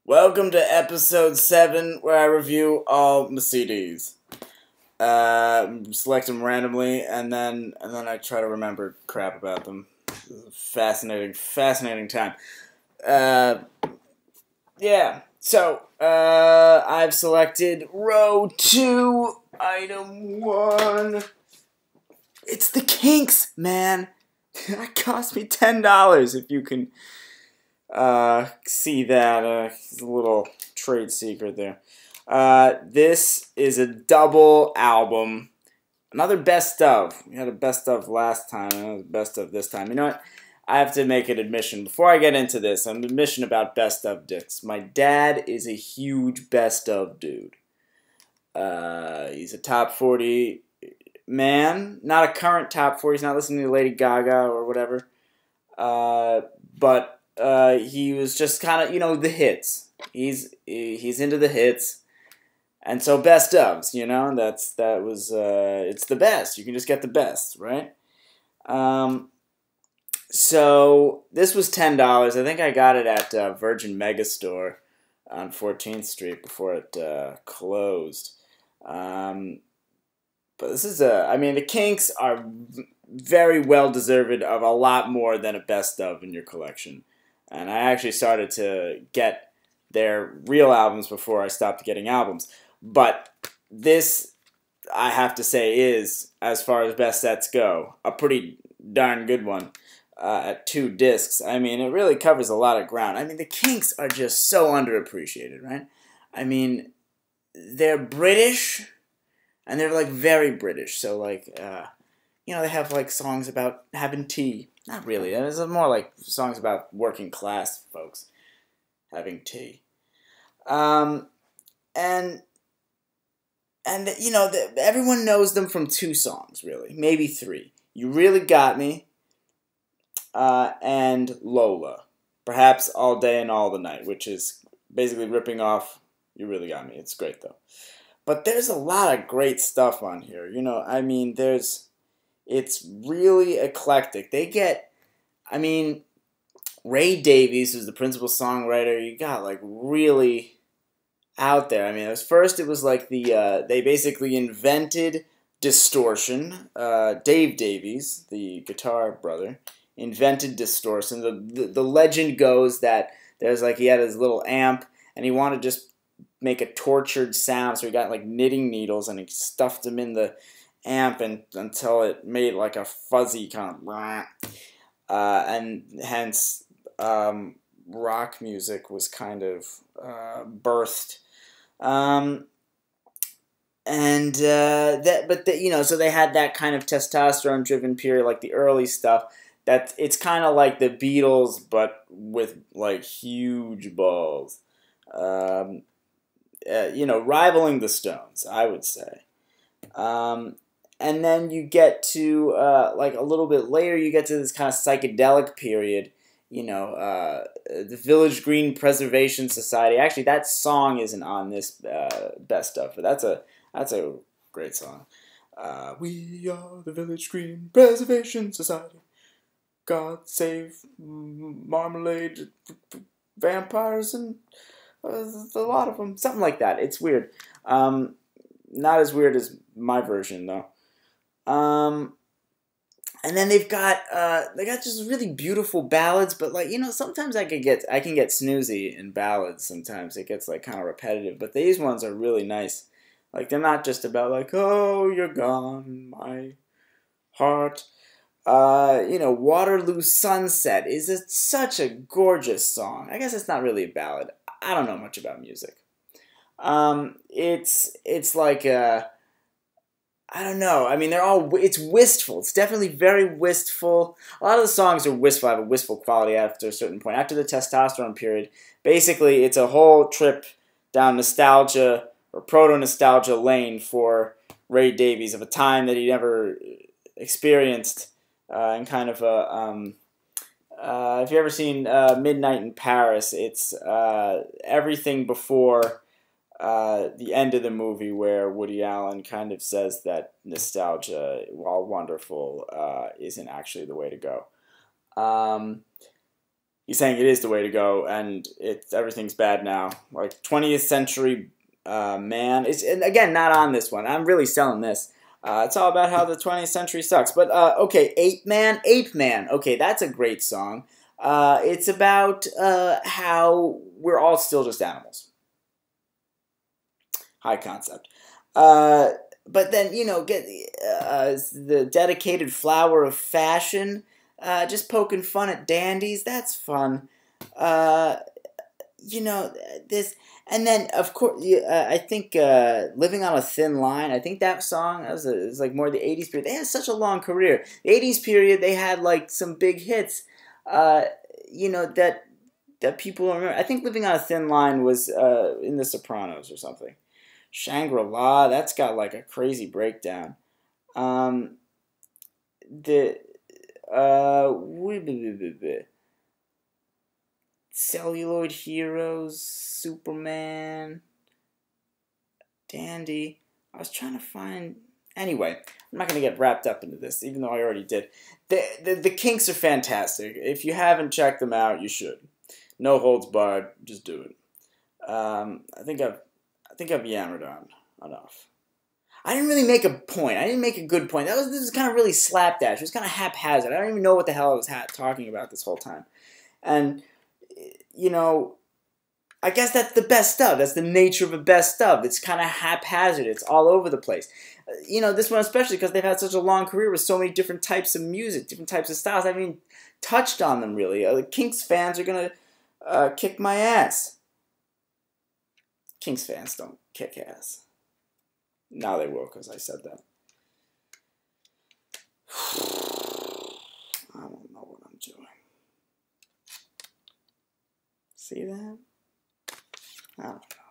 Welcome to episode 7, where I review all my CDs. Select them randomly, and then I try to remember crap about them. Fascinating time. Yeah. So, I've selected row 2, item 1. It's the Kinks, man. That cost me $10, if you can see that. A little trade secret there. This is a double album. Another best of. We had a best of last time, and another best of this time. You know what? I have to make an admission. Before I get into this, an admission about best of discs. My dad is a huge best of dude. He's a top 40 man. Not a current top 40. He's not listening to Lady Gaga or whatever. But he was just kind of, the hits. He's into the hits. And so best ofs, it's the best. You can just get the best, right? So this was $10. I think I got it at Virgin Megastore on 14th Street before it closed. But this is the Kinks are very well deserved of a lot more than a best of in your collection. And I actually started to get their real albums before I stopped getting albums. But this, I have to say, is, as far as best sets go, a pretty darn good one at 2 discs. I mean, it really covers a lot of ground. I mean, the Kinks are just so underappreciated, right? I mean, they're British, and they're, like, very British. So, like, they have, like, songs about having tea. Not really. It's more like songs about working class folks having tea. And everyone knows them from 2 songs, really. Maybe 3. You Really Got Me, and Lola. Perhaps All Day and All the Night, which is basically ripping off You Really Got Me. It's great, though. But there's a lot of great stuff on here. It's really eclectic. They get, Ray Davies, who's the principal songwriter, you got, like, really out there. I mean, it was like they basically invented distortion. Dave Davies, the guitar brother, invented distortion. The legend goes that he had his little amp, and he wanted to just make a tortured sound, so he got like knitting needles and he stuffed them in the amp until it made like a fuzzy kind of and hence rock music was kind of birthed. So they had that kind of testosterone-driven period, like the early stuff. That it's kind of like the Beatles, but with like huge balls. Rivaling the Stones, I would say. And then you get to like a little bit later, you get to this kind of psychedelic period. The Village Green Preservation Society. Actually, that song isn't on this best of, but that's a great song. We are the Village Green Preservation Society. God save marmalade, vampires, and a lot of them. Something like that. It's weird. Not as weird as my version, though. And then they got just really beautiful ballads, but sometimes I can get snoozy in ballads. Sometimes it gets like kind of repetitive, but these ones are really nice. Like they're not just about like, oh, you're gone, my heart. Waterloo Sunset is such a gorgeous song. I guess it's not really a ballad. I don't know much about music. It's like I don't know. I mean, it's wistful. It's definitely very wistful. A lot of the songs are wistful, have a wistful quality after a certain point. After the testosterone period, basically, it's a whole trip down nostalgia or proto-nostalgia lane for Ray Davies of a time that he never experienced, and kind of a, if you've ever seen Midnight in Paris, it's everything before the end of the movie where Woody Allen kind of says that nostalgia, while wonderful, isn't actually the way to go. He's saying it is the way to go, and everything's bad now. Like 20th century man. It's, and again, not on this one. I'm really selling this. It's all about how the 20th century sucks. But okay, Ape Man. Okay, that's a great song. It's about how we're all still just animals. High concept. But then, you know, get the dedicated flower of fashion. Just poking fun at dandies. That's fun. Uh, you know, this. And then, of course, I think Living on a Thin Line, I think that song, it was like more the 80s period. They had such a long career. The 80s period, they had like some big hits, uh, you know, that people don't remember. I think Living on a Thin Line was in The Sopranos or something. Shangri-La, that's got like a crazy breakdown. Um, the uh, Celluloid Heroes, Superman, Dandy. I was trying to find. Anyway, I'm not going to get wrapped up into this, even though I already did. The Kinks are fantastic. If you haven't checked them out, you should. No holds barred. Just do it. I think I've yammered on enough. I didn't really make a point. I didn't make a good point. This was kind of really slapdash. It was kind of haphazard. I don't even know what the hell I was talking about this whole time. And you know, I guess that's the best of. That's the nature of a best of. It's kind of haphazard. It's all over the place. You know, this one especially because they've had such a long career with so many different types of music, different types of styles. I haven't even touched on them really. The Kinks fans are gonna kick my ass. Kinks fans don't kick ass. Now they will because I said that. I don't know what I'm doing. See that? I don't know.